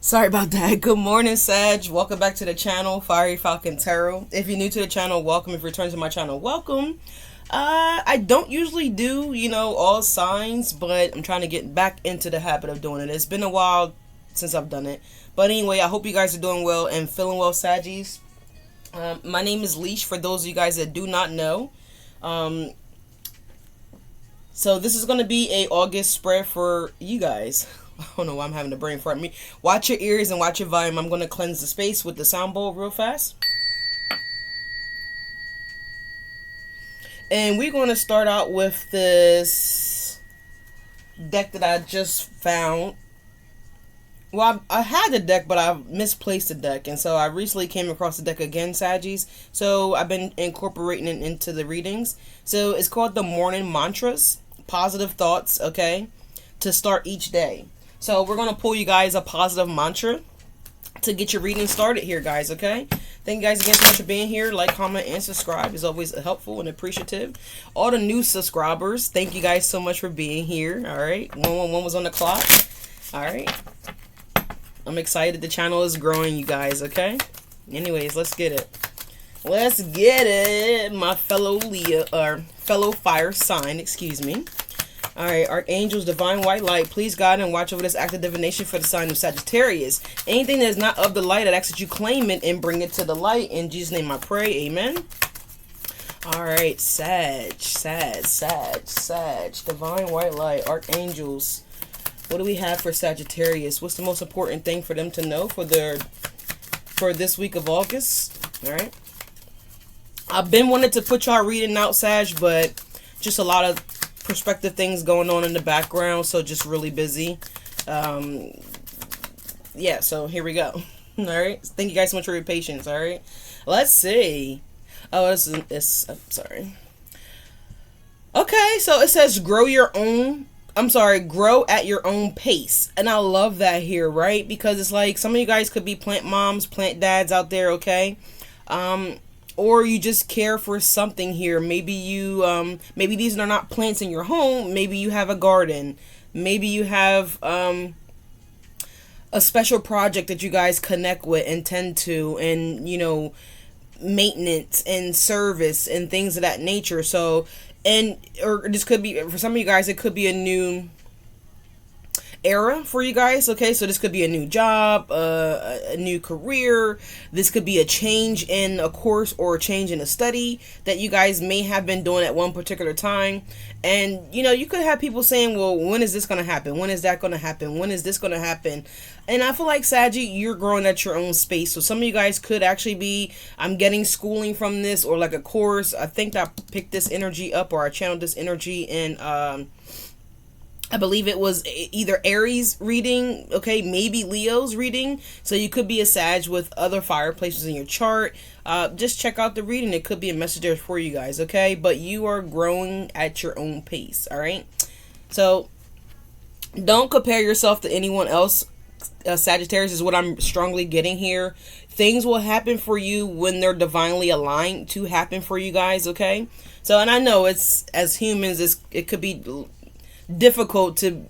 Sorry about that. Good morning, Sag. Welcome back to the channel, FieryFalconTarot. If you're new to the channel, welcome. If you're returning to my channel, welcome. I don't usually do, all signs, but I'm trying to get back into the habit of doing it. It's been a while since I've done it. But anyway, I hope you guys are doing well and feeling well, Saggies. My name is Leash, for those of you guys that do not know. So this is going to be a August spread for you guys. I don't know why I'm having a brain fart. Me, watch your ears and watch your volume. I'm going to cleanse the space with the sound bowl real fast. And we're going to start out with this deck that I just found. Well, I had the deck, but I misplaced the deck. And so I recently came across the deck again, Saggies. So I've been incorporating it into the readings. So it's called the Morning Mantras. Positive thoughts, okay, to start each day. So we're going to pull you guys a positive mantra to get your reading started here, guys, okay? Thank you guys again so much for being here. Like, comment, and subscribe is always helpful and appreciative. All the new subscribers, thank you guys so much for being here, all right? 111 was on the clock, all right? I'm excited. The channel is growing, you guys, okay? Anyways, let's get it. Let's get it, my fellow Leo, or fellow fire sign, excuse me. All right, Archangels, divine white light, please guide and watch over this act of divination for the sign of Sagittarius. Anything that is not of the light, I ask that you claim it and bring it to the light. In Jesus' name I pray, amen. All right, Sag, divine white light, Archangels. What do we have for Sagittarius? What's the most important thing for them to know for this week of August? All right. I've been wanting to put y'all reading out, Sag, but just a lot of prospective things going on in the background, so just really busy. Yeah, so here we go. All right. Thank you guys so much for your patience. All right. Let's see. Oh, it's sorry. Okay, so it says grow at your own pace. And I love that here, right? Because it's like some of you guys could be plant moms, plant dads out there, okay? Or you just care for something here. Maybe you, maybe these are not plants in your home. Maybe you have a garden. Maybe you have a special project that you guys connect with and tend to, and maintenance and service and things of that nature. So, or this could be, for some of you guys, it could be a new era for you guys, okay? So this could be a new job, a new career. This could be a change in a course or a change in a study that you guys may have been doing at one particular time. And you could have people saying, well, when is this going to happen? When is that going to happen? When is this going to happen? And I feel like, Saggy, you're growing at your own space. So some of you guys could actually be, I'm getting schooling from this, or like a course. I think I picked this energy up, or I channeled this energy in I believe it was either Aries reading, okay, maybe Leo's reading. So you could be a Sag with other fire places in your chart. Just check out the reading. It could be a message there for you guys, okay? But you are growing at your own pace, all right? So don't compare yourself to anyone else. Sagittarius is what I'm strongly getting here. Things will happen for you when they're divinely aligned to happen for you guys, okay? So, and I know it's, as humans, it could be difficult to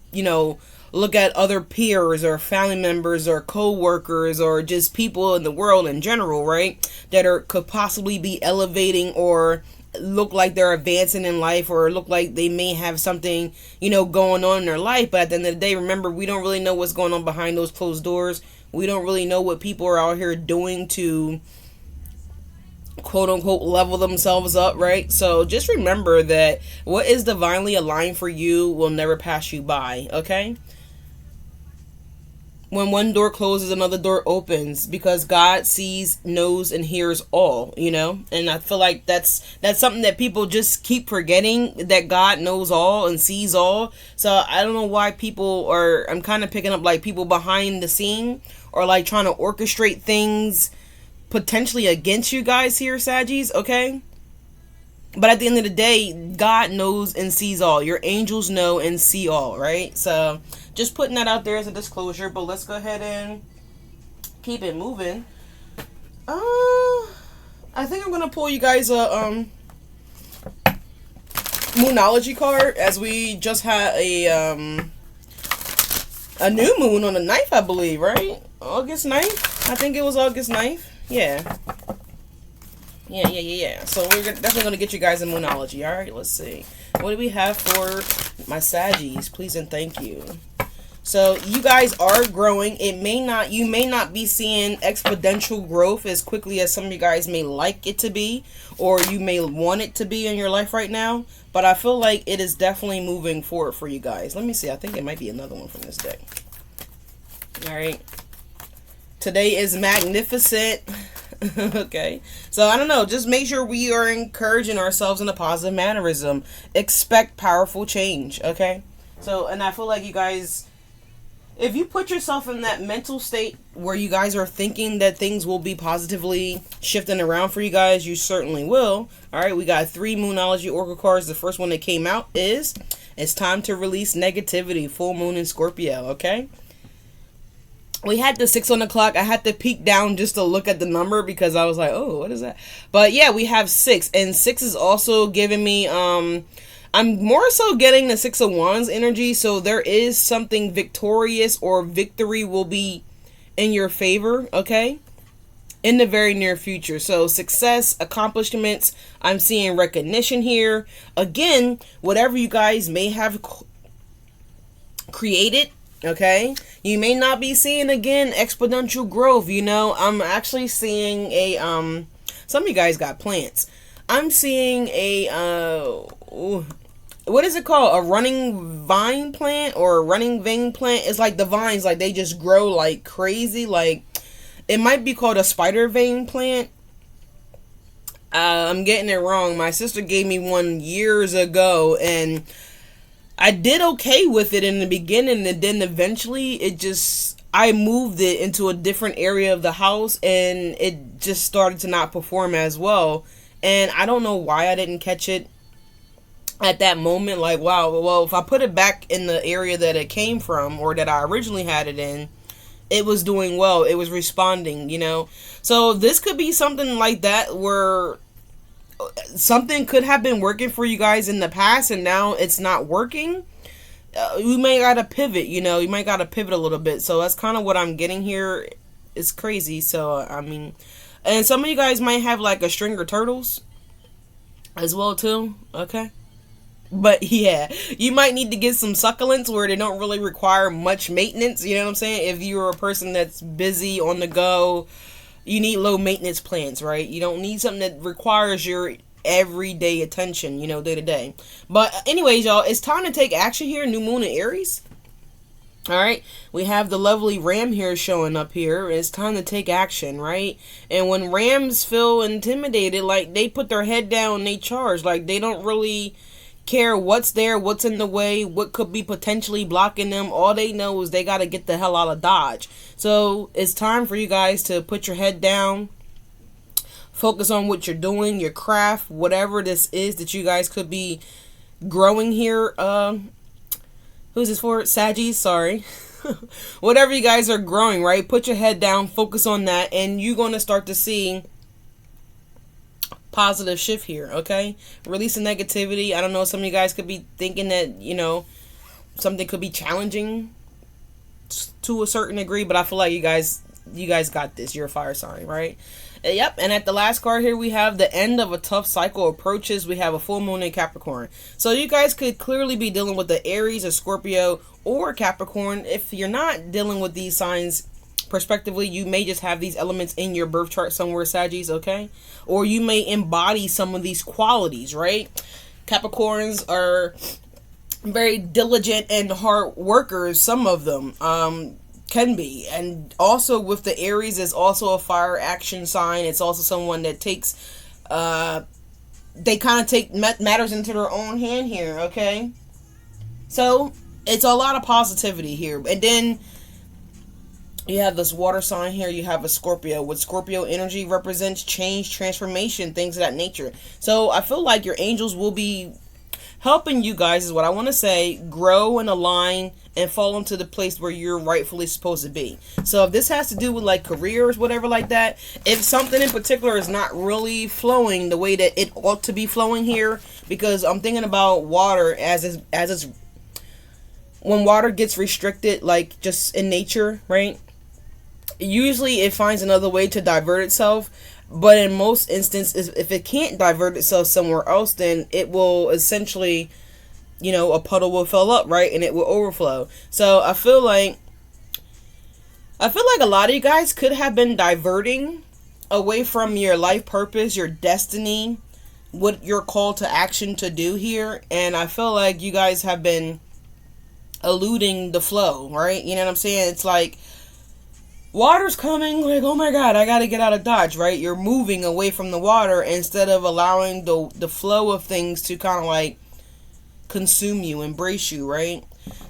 look at other peers or family members or co-workers or just people in the world in general, right, that could possibly be elevating or look like they're advancing in life, or look like they may have something going on in their life. But at the end of the day, remember, we don't really know what's going on behind those closed doors. We don't really know what people are out here doing to quote unquote level themselves up, right? So just remember that what is divinely aligned for you will never pass you by, okay? When one door closes, another door opens, because God sees, knows, and hears all, and I feel like that's something that people just keep forgetting, that God knows all and sees all. So I don't know why people are, I'm kind of picking up like people behind the scene, or like trying to orchestrate things potentially against you guys here, Saggies, okay? But at the end of the day, God knows and sees all. Your angels know and see all, right? So just putting that out there as a disclosure. But let's go ahead and keep it moving. I think I'm gonna pull you guys a Moonology card, as we just had a a new moon on the 9th, I believe, right? August 9th? I think it was August 9th. Yeah. Yeah. So we're definitely going to get you guys a moonology. All right, let's see. What do we have for my Saggies? Please and thank you. So you guys are growing. You may not be seeing exponential growth as quickly as some of you guys may like it to be, or you may want it to be in your life right now. But I feel like it is definitely moving forward for you guys. Let me see. I think it might be another one from this deck. All right. Today is magnificent. Okay. So I don't know. Just make sure we are encouraging ourselves in a positive mannerism. Expect powerful change. Okay. So, and I feel like you guys, if you put yourself in that mental state where you guys are thinking that things will be positively shifting around for you guys, you certainly will. All right, we got 3 Moonology Oracle cards. The first one that came out is, it's time to release negativity, full moon in Scorpio, okay? We had the 6 on the clock. I had to peek down just to look at the number because I was like, oh, what is that? But yeah, we have 6. And 6 is also giving me, I'm more so getting the 6 of Wands energy, so there is something victorious or victory will be in your favor, okay? In the very near future. So success, accomplishments, I'm seeing recognition here. Again, whatever you guys may have created, okay? You may not be seeing, again, exponential growth, you know? I'm actually seeing a, some of you guys got plants. I'm seeing a, what is it called? A running vine plant or a running vein plant? It's like the vines, like they just grow like crazy. Like it might be called a spider vein plant. I'm getting it wrong. My sister gave me one years ago and I did okay with it in the beginning, and then eventually I moved it into a different area of the house and it just started to not perform as well. And I don't know why I didn't catch it at that moment. Like, wow, well, if I put it back in the area that it came from or that I originally had it in, it was doing well. It was responding, you know. So this could be something like that where something could have been working for you guys in the past and now it's not working. You may gotta pivot, you know. You might gotta pivot a little bit. So that's kind of what I'm getting here. It's crazy. So, I mean, and some of you guys might have like a string of turtles as well too, okay? But yeah, you might need to get some succulents where they don't really require much maintenance, you know what I'm saying? If you're a person that's busy, on the go, you need low maintenance plants, right? You don't need something that requires your everyday attention, you know, day to day. But anyways, y'all, it's time to take action here. New moon in Aries. All right, we have the lovely ram here showing up here. It's time to take action, right? And when rams feel intimidated, like they put their head down and they charge, like they don't really care what's there, what's in the way, what could be potentially blocking them. All they know is they got to get the hell out of Dodge. So it's time for you guys to put your head down, focus on what you're doing, your craft, whatever this is that you guys could be growing here. Who's this for? Saggies, sorry. Whatever you guys are growing, right? Put your head down, focus on that, and you're going to start to see positive shift here, okay? Release the negativity. I don't know, some of you guys could be thinking that, you know, something could be challenging to a certain degree, but I feel like you guys got this. You're a fire sign, right? Yep, and at the last card here, we have the end of a tough cycle approaches. We have a full moon in Capricorn. So you guys could clearly be dealing with the Aries, a Scorpio, or Capricorn. If you're not dealing with these signs prospectively, you may just have these elements in your birth chart somewhere, Saggies, okay? Or you may embody some of these qualities, right? Capricorns are very diligent and hard workers, some of them can be. And also with the Aries, is also a fire action sign. It's also someone that takes they kind of take matters into their own hand here, okay? So it's a lot of positivity here. And then you have this water sign here. You have a Scorpio. With Scorpio energy represents change, transformation, things of that nature. So I feel like your angels will be helping you guys, is what I want to say, grow and align and fall into the place where you're rightfully supposed to be. So if this has to do with like careers, whatever like that, if something in particular is not really flowing the way that it ought to be flowing here, because I'm thinking about water as it's when water gets restricted, like just in nature, right? Usually it finds another way to divert itself. But in most instances, if it can't divert itself somewhere else, then it will essentially, a puddle will fill up, right? And it will overflow. So I feel like a lot of you guys could have been diverting away from your life purpose, your destiny, what you're called to action to do here. And I feel like you guys have been eluding the flow, right? You know what I'm saying? It's like water's coming, like, oh my god, I gotta get out of Dodge, right? You're moving away from the water instead of allowing the flow of things to kind of like consume you, embrace you, right?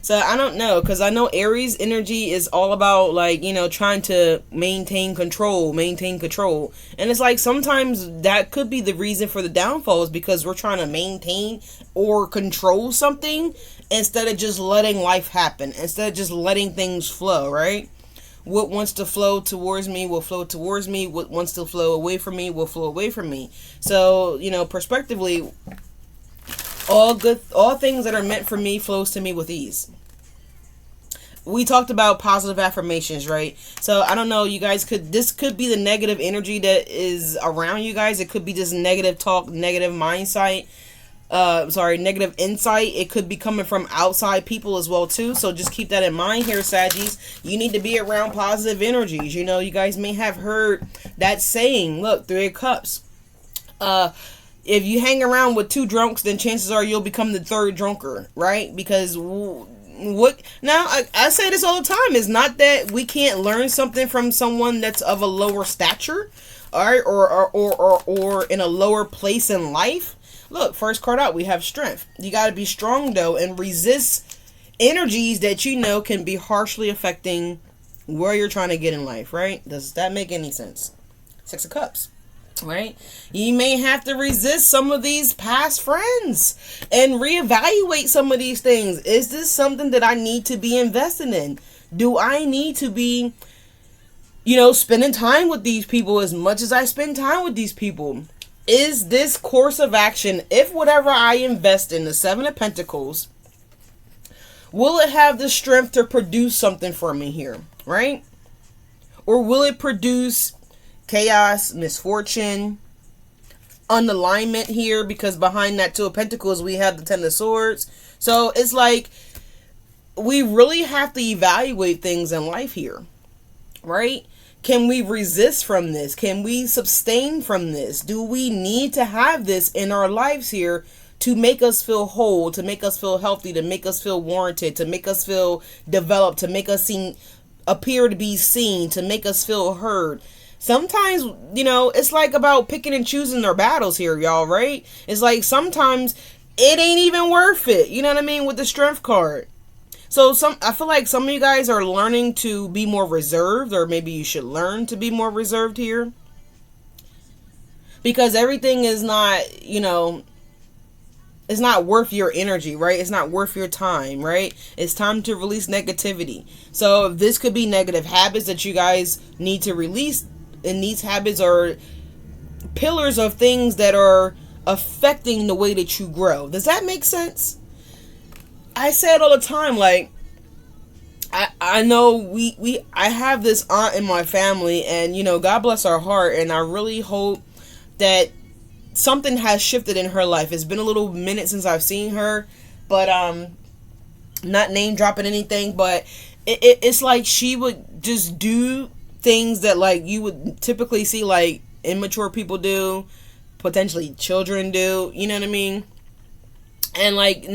So I don't know, because I know Aries energy is all about like, trying to maintain control. And it's like sometimes that could be the reason for the downfall, is because we're trying to maintain or control something instead of just letting life happen, instead of just letting things flow, right? What wants to flow towards me will flow towards me. What wants to flow away from me will flow away from me. So, prospectively, all things that are meant for me flows to me with ease. We talked about positive affirmations, right? So I don't know, you guys this could be the negative energy that is around you guys. It could be just negative talk, negative mindset. Negative insight. It could be coming from outside people as well too. So just keep that in mind here, Saggies. You need to be around positive energies. You guys may have heard that saying. Look, 3 of Cups. If you hang around with 2 drunks, then chances are you'll become the 3rd drunker, right? Because I say this all the time. It's not that we can't learn something from someone that's of a lower stature, all right, or in a lower place in life. Look, first card out, we have strength. You got to be strong, though, and resist energies that can be harshly affecting where you're trying to get in life, right? Does that make any sense? 6 of Cups, right? You may have to resist some of these past friends and reevaluate some of these things. Is this something that I need to be investing in? Do I need to be, spending time with these people as much as I spend time with these people? Is this course of action, if whatever I invest in, the 7 of Pentacles, will it have the strength to produce something for me here, right? Or will it produce chaos, misfortune, unalignment here? Because behind that 2 of Pentacles, we have the 10 of Swords. So it's like we really have to evaluate things in life here, right? Can we resist from this? Can we sustain from this? Do we need to have this in our lives here to make us feel whole, to make us feel healthy, to make us feel warranted, to make us feel developed, to make us appear to be seen, to make us feel heard? Sometimes, it's like about picking and choosing their battles here, y'all, right? It's like sometimes it ain't even worth it. You know what I mean? With the Strength card. So I feel like some of you guys are learning to be more reserved, or maybe you should learn to be more reserved here. Because everything is not, it's not worth your energy, right? It's not worth your time, right? It's time to release negativity. So this could be negative habits that you guys need to release. And these habits are pillars of things that are affecting the way that you grow. Does that make sense? I say it all the time, like, I know I have this aunt in my family, and, God bless her heart, and I really hope that something has shifted in her life. It's been a little minute since I've seen her, but, not name dropping anything, but it's like she would just do things that, like, you would typically see, like, immature people do, potentially children do, you know what I mean? And, like,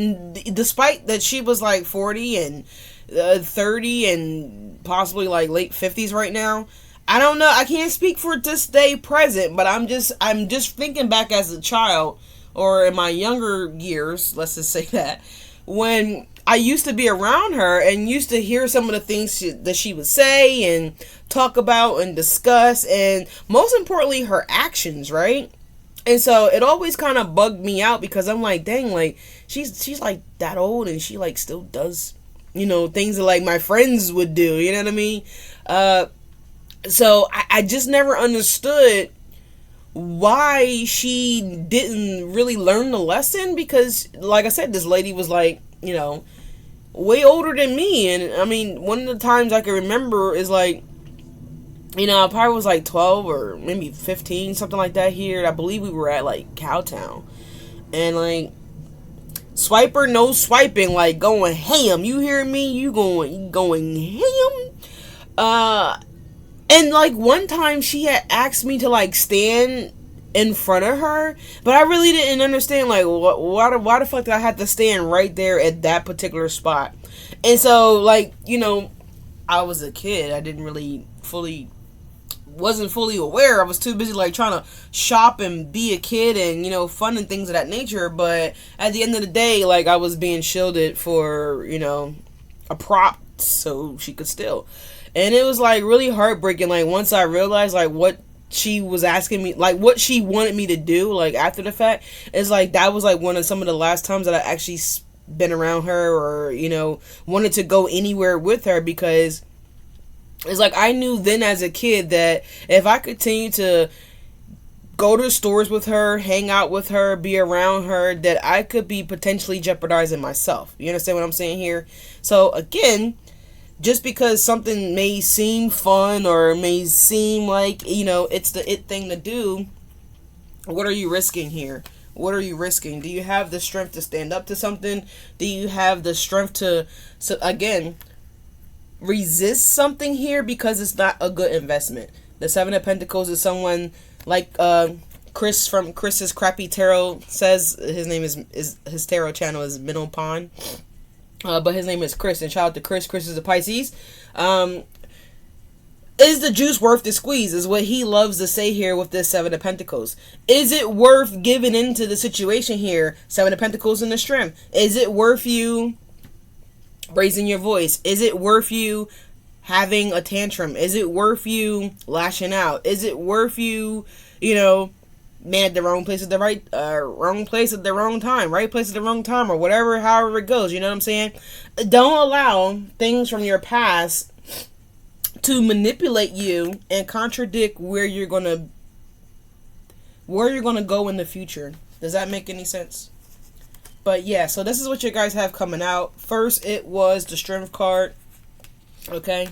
despite that she was, like, 40 and 30 and possibly, like, late 50s right now, I don't know. I can't speak for this day present, but I'm just thinking back as a child, or in my younger years, let's just say that, when I used to be around her and used to hear some of the things that she would say and talk about and discuss, and most importantly, her actions, right? And so it always kind of bugged me out, because I'm like, dang, like, she's like that old, and she, like, still does, things that, like, my friends would do, you know what I mean? So I just never understood why she didn't really learn the lesson, because, like I said, this lady was like, way older than me. And I mean, one of the times I can remember is like, I probably was like 12 or maybe 15, something like that here. I believe we were at like Cowtown. And like, swiper, no swiping, like going ham. You hear me? You going ham? And like one time she had asked me to like stand in front of her, but I really didn't understand like why the fuck did I have to stand right there at that particular spot. And so like, I was a kid. I didn't really wasn't fully aware. I was too busy like trying to shop and be a kid and fun and things of that nature. But at the end of the day, like I was being shielded for a prop so she could steal. And it was like really heartbreaking, like once I realized like what she was asking me, like what she wanted me to do, like after the fact. It's like that was like some of the last times that I actually been around her or wanted to go anywhere with her, because it's like I knew then as a kid that if I continued to go to stores with her, hang out with her, be around her, that I could be potentially jeopardizing myself. You understand what I'm saying here? So again, just because something may seem fun or may seem like, it's the it thing to do, what are you risking here? What are you risking? Do you have the strength to stand up to something? Do you have the strength to again, resist something here, because it's not a good investment? The Seven of Pentacles is someone like Chris from Chris's Crappy Tarot says. His name is his tarot channel is Minnow Pond. But his name is Chris, and shout out to Chris. Chris is a Pisces. Is the juice worth the squeeze, is what he loves to say here with this Seven of Pentacles. Is it worth giving into the situation here? Seven of Pentacles in the strength. Is it worth you raising your voice? Is it worth you having a tantrum? Is it worth you lashing out? Is it worth you, man at the wrong place at the wrong place at the wrong time, right place at the wrong time, or whatever, however it goes, you know what I'm saying? Don't allow things from your past to manipulate you and contradict where you're gonna go in the future. Does that make any sense? But yeah, so this is what you guys have coming out. First, it was the Strength card, okay,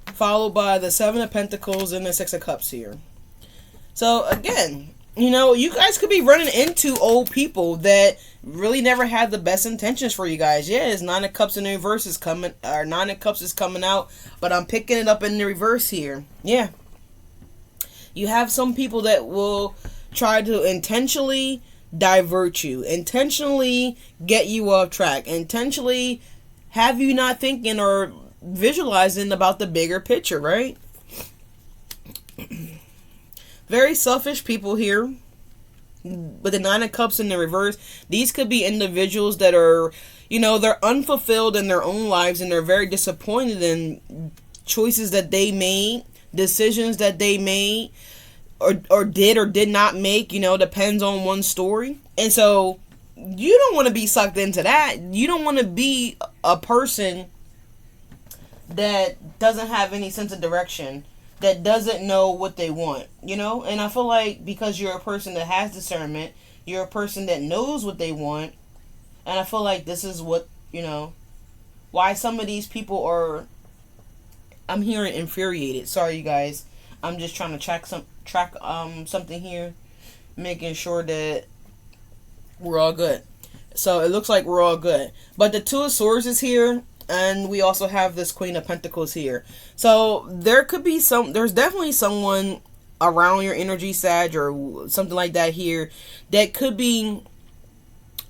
followed by the Seven of Pentacles and the Six of Cups here. So again, you guys could be running into old people that really never had the best intentions for you guys. Yeah, it's Nine of Cups in the reverse is coming, or Nine of Cups is coming out, but I'm picking it up in the reverse here. Yeah. You have some people that will try to intentionally divert you, intentionally get you off track, intentionally have you not thinking or visualizing about the bigger picture, right? Very selfish people here. With the Nine of Cups in the reverse, these could be individuals that are, they're unfulfilled in their own lives, and they're very disappointed in choices that they made, decisions that they made, or did or did not make, depends on one story. And so you don't want to be sucked into that. You don't want to be a person that doesn't have any sense of direction, that doesn't know what they want, And I feel like because you're a person that has discernment, you're a person that knows what they want, and I feel like this is what, why some of these people are, I'm hearing infuriated. Sorry, you guys. I'm just trying to track something here, making sure that we're all good. So it looks like we're all good. But the Two of Swords is here. And we also have this Queen of Pentacles here. So there could be there's definitely someone around your energy, Sag, or something like that here, that could be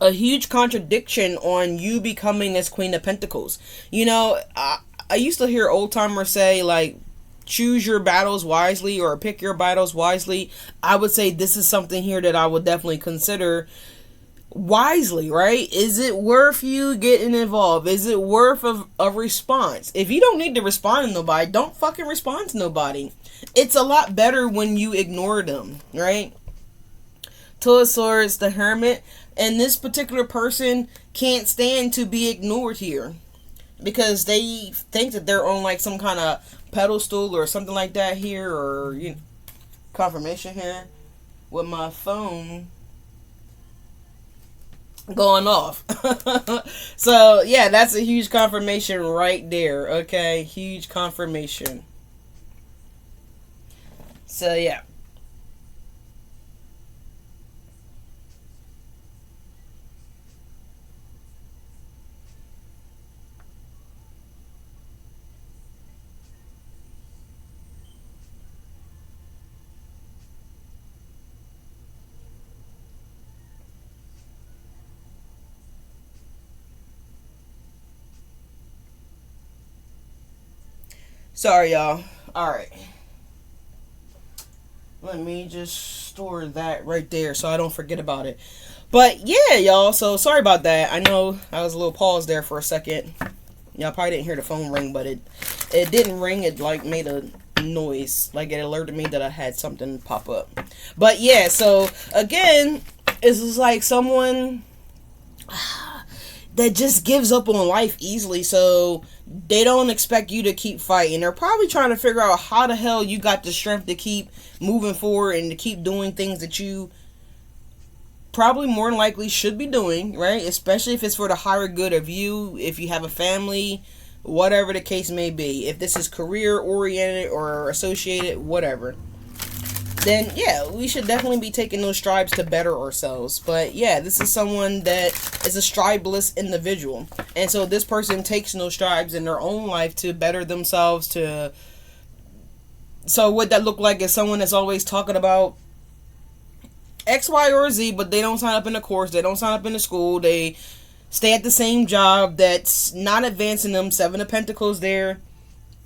a huge contradiction on you becoming this Queen of Pentacles. I used to hear old timers say, like, choose your battles wisely or pick your battles wisely. I would say this is something here that I would definitely consider wisely, right? Is it worth you getting involved? Is it worth a response? If you don't need to respond to nobody, don't fucking respond to nobody. It's a lot better when you ignore them, right? Two of Swords, the Hermit, and this particular person can't stand to be ignored here, because they think that they're on like some kind of pedestal or something like that here, or confirmation here with my phone. going off. So yeah, that's a huge confirmation right there. Okay, huge confirmation. So yeah. Sorry, y'all. All right. Let me just store that right there so I don't forget about it. But yeah, y'all. So sorry about that. I know I was a little paused there for a second. Y'all probably didn't hear the phone ring, but it didn't ring. It like made a noise, like it alerted me that I had something pop up. But yeah, so again, it's just like someone that just gives up on life easily, so they don't expect you to keep fighting. They're probably trying to figure out how the hell you got the strength to keep moving forward and to keep doing things that you probably more than likely should be doing, right? Especially if it's for the higher good of you, if you have a family, whatever the case may be. If this is career oriented or associated, whatever, then yeah, we should definitely be taking those strides to better ourselves. But yeah, this is someone that is a strideless individual, and so this person takes no strides in their own life to better themselves. So what that look like is someone that's always talking about X, Y, or Z, but they don't sign up in the course, they don't sign up in the school, they stay at the same job that's not advancing them. Seven of Pentacles there.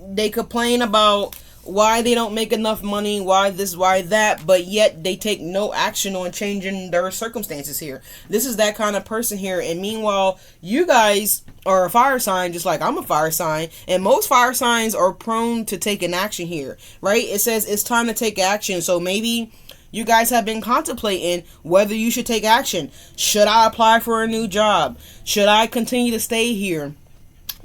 They complain about why they don't make enough money, why this, why that, but yet they take no action on changing their circumstances here. This is that kind of person here, and meanwhile, you guys are a fire sign, just like I'm a fire sign, and most fire signs are prone to taking action here, right? It says it's time to take action, so maybe you guys have been contemplating whether you should take action. Should I apply for a new job? Should I continue to stay here?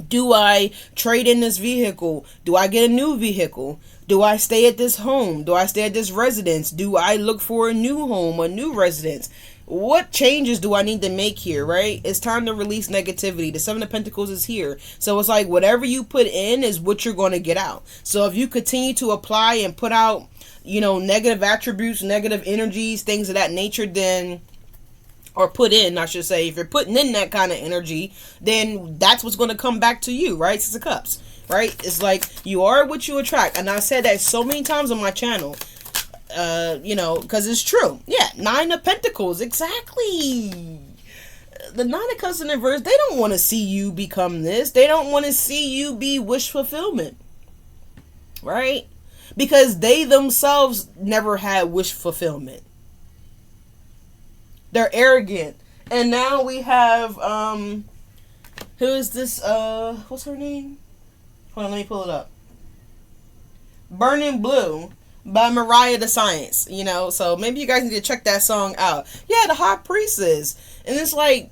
Do I trade in this vehicle? Do I get a new vehicle? Do I stay at this home? Do I stay at this residence? Do I look for a new home, a new residence? What changes do I need to make here, right? It's time to release negativity. The Seven of Pentacles is here. So it's like whatever you put in is what you're going to get out. So if you continue to apply and put out, negative attributes, negative energies, things of that nature, then, or put in, I should say, if you're putting in that kind of energy, then that's what's going to come back to you, right? Six of Cups, right? It's like you are what you attract. And I said that so many times on my channel, because it's true. Yeah, Nine of Pentacles, exactly. The Nine of Cups in reverse, they don't want to see you become this. They don't want to see you be wish fulfillment, right? Because they themselves never had wish fulfillment. They're arrogant. And now we have, who is this, what's her name? Hold on, let me pull it up. Burning Blue by Mariah the Science, so maybe you guys need to check that song out. Yeah, the High Priestess. And it's like,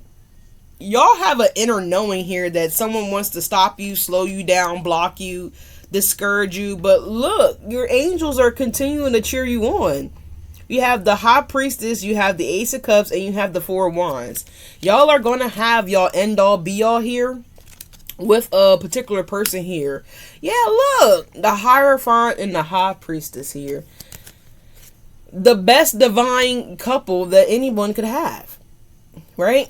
y'all have an inner knowing here that someone wants to stop you, slow you down, block you, discourage you. But look, your angels are continuing to cheer you on. You have the High Priestess, you have the Ace of Cups, and you have the Four of Wands. Y'all are going to have y'all end all be all here with a particular person here. Yeah, look, the Hierophant and the High Priestess here. The best divine couple that anyone could have, right?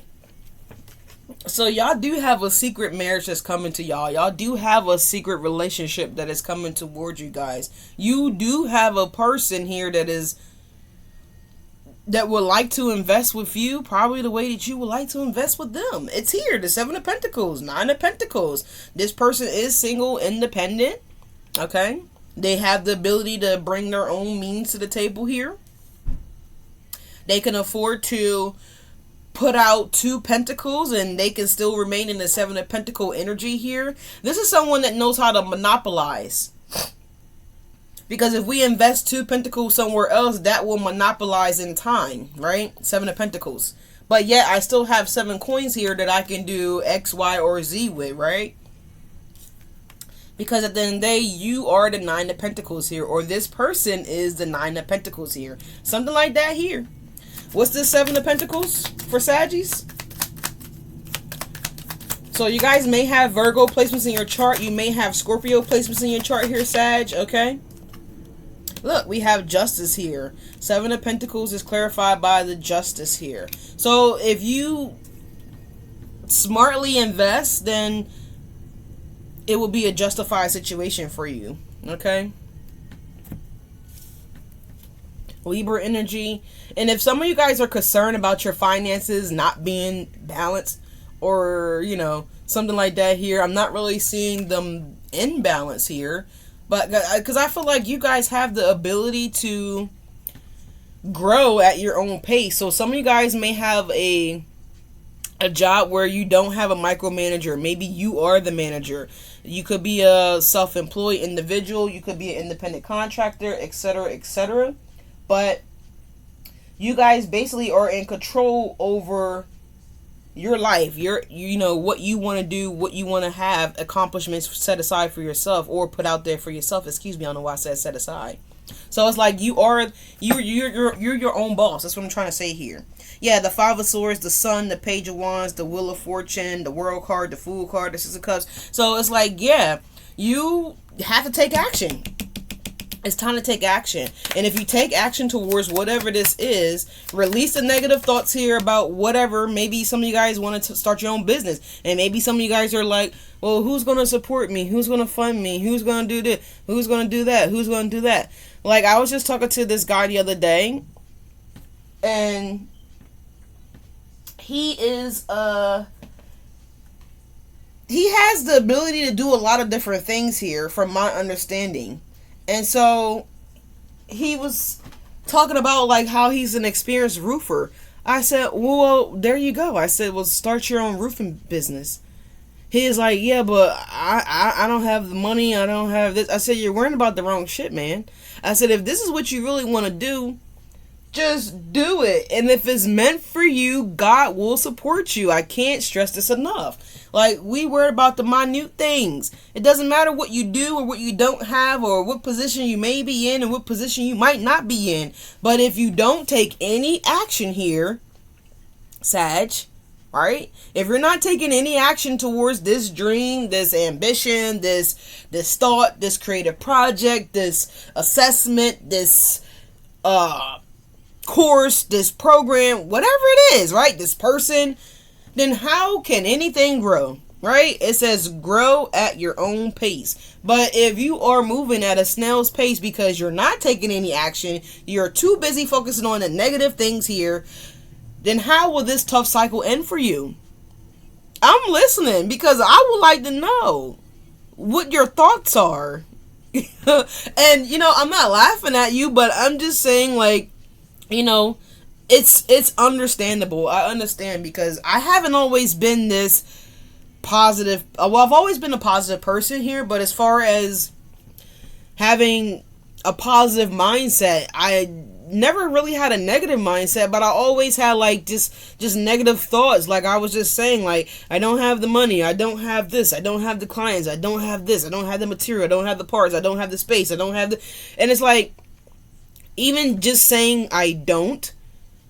So y'all do have a secret marriage that's coming to y'all. Y'all do have a secret relationship that is coming towards you guys. You do have a person here that would like to invest with you, probably the way that you would like to invest with them. It's here, the Seven of Pentacles, Nine of Pentacles. This person is single, independent, okay? They have the ability to bring their own means to the table here. They can afford to put out two pentacles and they can still remain in the Seven of Pentacle energy here. This is someone that knows how to monopolize. Because if we invest two pentacles somewhere else, that will monopolize in time, right? Seven of Pentacles. But yet, I still have 7 coins here that I can do X, Y, or Z with, right? Because at the end of the day, you are the Nine of Pentacles here. Or this person is the Nine of Pentacles here. Something like that here. What's this Seven of Pentacles for Saggies? So you guys may have Virgo placements in your chart. You may have Scorpio placements in your chart here, Sag, okay? Look, we have Justice here. Seven of Pentacles is clarified by the Justice here. So if you smartly invest, then it will be a justified situation for you, okay? Libra energy. And if some of you guys are concerned about your finances not being balanced, or, you know, something like that here, I'm not really seeing them in balance here. But because I feel like you guys have the ability to grow at your own pace. So some of you guys may have a job where you don't have a micromanager. Maybe you are the manager. You could be a self-employed individual. You could be an independent contractor, etc., etc. But you guys basically are in control over your life, you know, what you want to do, what you want to have, accomplishments set aside for yourself, or put out there for yourself. Excuse me, I don't know why I said set aside. So it's like you're your own boss. That's what I'm trying to say here. Yeah, the Five of Swords, the Sun, the Page of Wands, the Wheel of Fortune, the World card, the Fool card, the Six of Cups. So it's like, yeah, you have to take action. It's time to take action. And if you take action towards whatever this is, release the negative thoughts here about whatever. Maybe some of you guys want to start your own business. And maybe some of you guys are like, well, who's going to support me? Who's going to fund me? Who's going to do this? Who's going to do that? Who's going to do that? Like, I was just talking to this guy the other day. And he is, he has the ability to do a lot of different things here, from my understanding. And so he was talking about like how he's an experienced roofer. I said, well, there you go. I said, well, start your own roofing business. He is like, yeah, but I don't have the money. I don't have this. I said, you're worrying about the wrong shit, man. I said, if this is what you really want to do, just do it. And if it's meant for you, God will support you. I can't stress this enough. Like, we worry about the minute things. It doesn't matter what you do or what you don't have, or what position you may be in and what position you might not be in. But if you don't take any action here, Sag, right? If you're not taking any action towards this dream, this ambition, this thought, this creative project, this assessment, this course, this program, whatever it is, right? This person, then how can anything grow, right? It says grow at your own pace. But if you are moving at a snail's pace because you're not taking any action, you're too busy focusing on the negative things here, then how will this tough cycle end for you? I'm listening because I would like to know what your thoughts are. And, you know, I'm not laughing at you, but I'm just saying, like, you know, it's understandable. I understand, because I haven't always been this positive. Well, I've always been a positive person here, but as far as having a positive mindset, I never really had a negative mindset, but I always had like just negative thoughts. Like I was just saying, like, I don't have the money, I don't have this, I don't have the clients, I don't have this, I don't have the material, I don't have the parts, I don't have the space, I don't have the, and it's like, even just saying I don't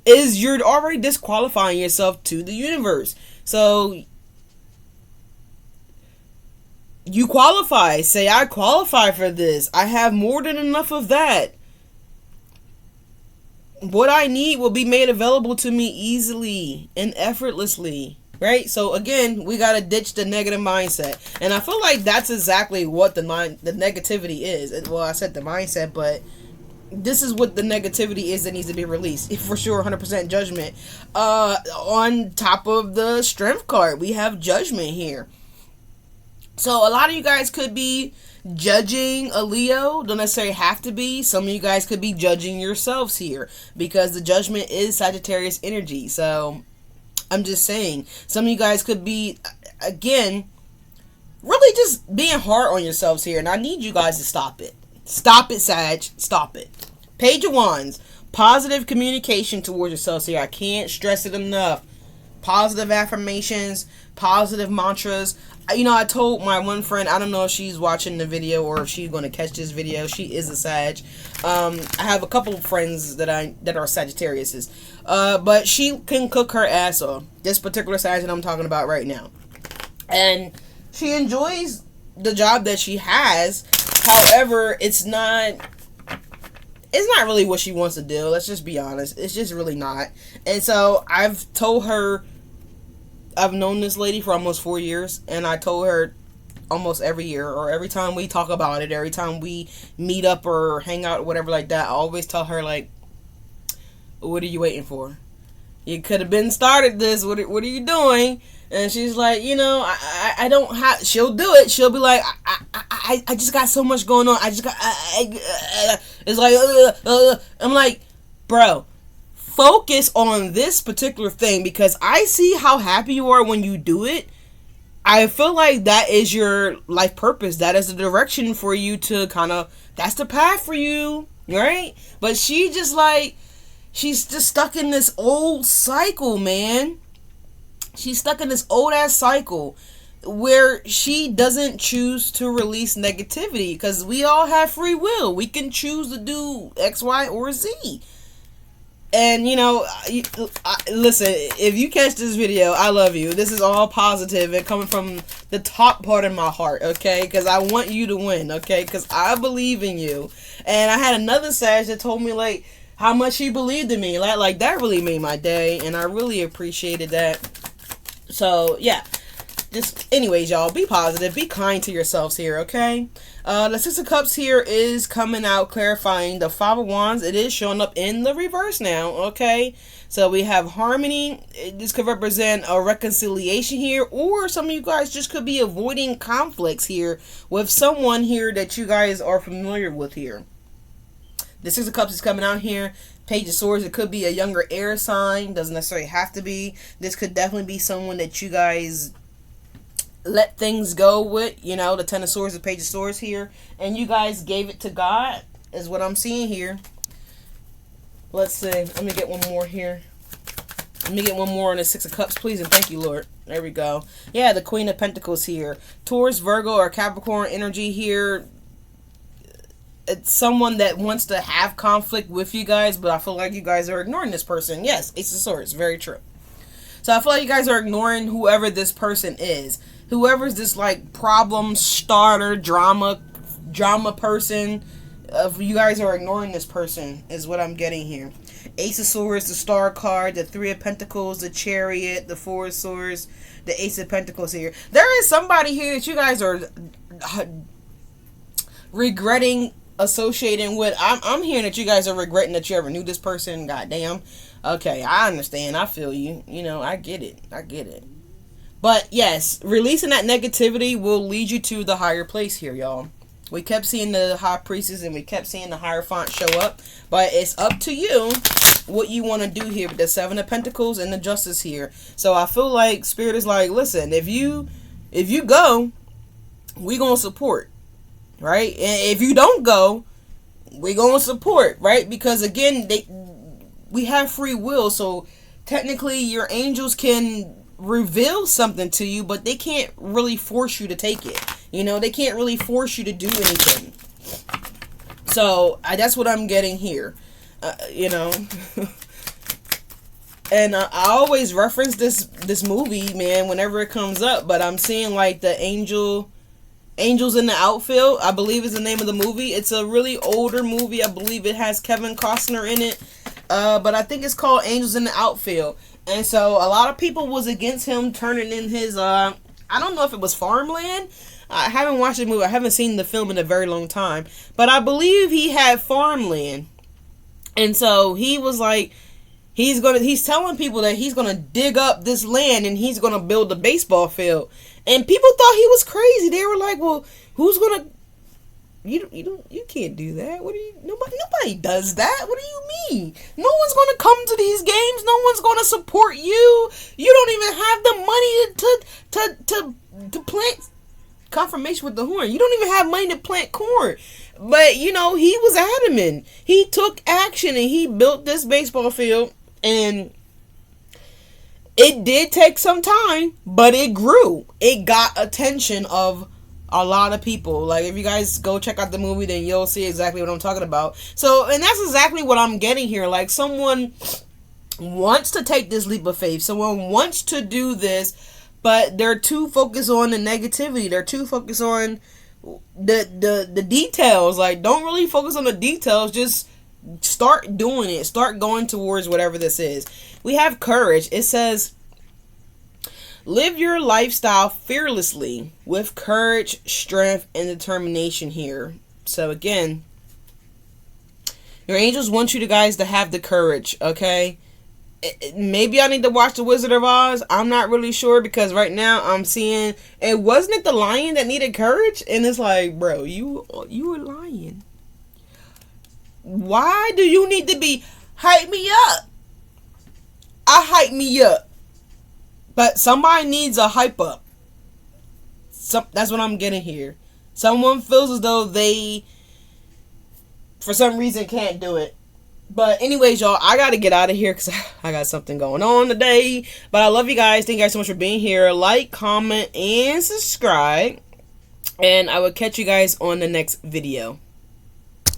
is you're already disqualifying yourself to the universe. So you qualify. Say, I qualify for this. I have more than enough of that. What I need will be made available to me easily and effortlessly. Right? So again, we got to ditch the negative mindset. And I feel like that's exactly what the negativity is. Well, I said the mindset, but this is what the negativity is that needs to be released. For sure, 100% judgment. On top of the strength card, we have judgment here. So a lot of you guys could be judging a Leo. Don't necessarily have to be. Some of you guys could be judging yourselves here, because the judgment is Sagittarius energy. So I'm just saying, some of you guys could be, again, really just being hard on yourselves here. And I need you guys to stop it. Stop it, Sag. Stop it. Page of Wands. Positive communication towards yourselves here. I can't stress it enough. Positive affirmations. Positive mantras. You know, I told my one friend, I don't know if she's watching the video or if she's going to catch this video. She is a Sag. I have a couple of friends that are Sagittariuses. But she can cook her ass off. This particular Sag that I'm talking about right now. and she enjoys the job that she has. However, it's not really what she wants to do. Let's just be honest. It's just really not. And so I've told her, I've known this lady for almost 4 years, and I told her almost every year, or every time we talk about it, every time we meet up or hang out or whatever like that, I always tell her, like, what are you waiting for? You could have been started this. What are you doing? And she's like, I don't have. She'll do it. She'll be like, I just got so much going on. I just got. It's like, I'm like, bro, focus on this particular thing, because I see how happy you are when you do it. I feel like that is your life purpose. That is the direction for you to that's the path for you, right? But she's just stuck in this old cycle, man. She's stuck in this old ass cycle where she doesn't choose to release negativity, because we all have free will. We can choose to do X, Y, or Z. And, listen, if you catch this video, I love you. This is all positive and coming from the top part of my heart, okay? Because I want you to win, okay? Because I believe in you. And I had another Sag that told me, like, how much she believed in me. Like, that really made my day, and I really appreciated that. So, yeah. Just, anyways, y'all, be positive. Be kind to yourselves here, okay? The Six of Cups here is coming out, clarifying the Five of Wands. It is showing up in the reverse now, okay? So we have harmony. This could represent a reconciliation here, or some of you guys just could be avoiding conflicts here with someone here that you guys are familiar with here. The Six of Cups is coming out here. Page of Swords, it could be a younger air sign. Doesn't necessarily have to be. This could definitely be someone that you guys let things go with, the Ten of Swords, the Page of Swords here, and you guys gave it to God, is what I'm seeing here. Let's see. Let me get one more here. Let me get one more on the Six of Cups, please, and thank you, Lord. There we go. Yeah, the Queen of Pentacles here. Taurus, Virgo, or Capricorn energy here. It's someone that wants to have conflict with you guys, but I feel like you guys are ignoring this person. Yes, Ace of Swords, very true. So I feel like you guys are ignoring whoever this person is. Whoever's this, like, problem starter, drama person, you guys are ignoring this person, is what I'm getting here. Ace of Swords, the Star card, the Three of Pentacles, the Chariot, the Four of Swords, the Ace of Pentacles here. There is somebody here that you guys are regretting associating with. I'm hearing that you guys are regretting that you ever knew this person. Goddamn. Okay, I understand. I feel you. I get it. But yes, releasing that negativity will lead you to the higher place here, y'all. We kept seeing the High Priestess and we kept seeing the Hierophant show up. But it's up to you what you want to do here with the Seven of Pentacles and the Justice here. So I feel like Spirit is like, listen, if you go, we gonna support, right? And if you don't go, we gonna support, right? Because again, we have free will, so technically your angels can reveal something to you, but they can't really force you to take it. They can't really force you to do anything. So that's what I'm getting here. And I always reference this movie, man, whenever it comes up. But I'm seeing like the Angels in the Outfield, I believe is the name of the movie. It's a really older movie. I believe it has Kevin Costner in it. But I think it's called Angels in the Outfield. And so a lot of people was against him turning in his, I don't know if it was farmland. I haven't watched the movie. I haven't seen the film in a very long time. But I believe he had farmland. And so he was like, he's telling people that he's going to dig up this land and he's going to build a baseball field. And people thought he was crazy. They were like, well, who's going to, you can't do that. Nobody does that. What do you mean? No one's going to come to these games. No one's going to support you. You don't even have the money to plant. Confirmation with the horn. You don't even have money to plant corn. But, he was adamant. He took action and he built this baseball field. And it did take some time, but it grew. It got attention of a lot of people. Like, if you guys go check out the movie, then you'll see exactly what I'm talking about. So, and that's exactly what I'm getting here. Like, someone wants to take this leap of faith. Someone wants to do this, but they're too focused on the negativity. They're too focused on the details. Like, don't really focus on the details. Just start doing it. Start going towards whatever this is. We have courage. It says, live your lifestyle fearlessly with courage, strength, and determination here. So again, your angels want you guys to have the courage, okay? Maybe I need to watch The Wizard of Oz. I'm not really sure, because right now I'm seeing, it wasn't it the lion that needed courage? And it's like, bro, you a lion. Why do you need to be hype me up? I hype me up, but somebody needs a hype up. That's what I'm getting here. Someone feels as though they, for some reason, can't do it. But anyways, y'all, I gotta get out of here because I got something going on today. But I love you guys. Thank you guys so much for being here. Like, comment, and subscribe. And I will catch you guys on the next video.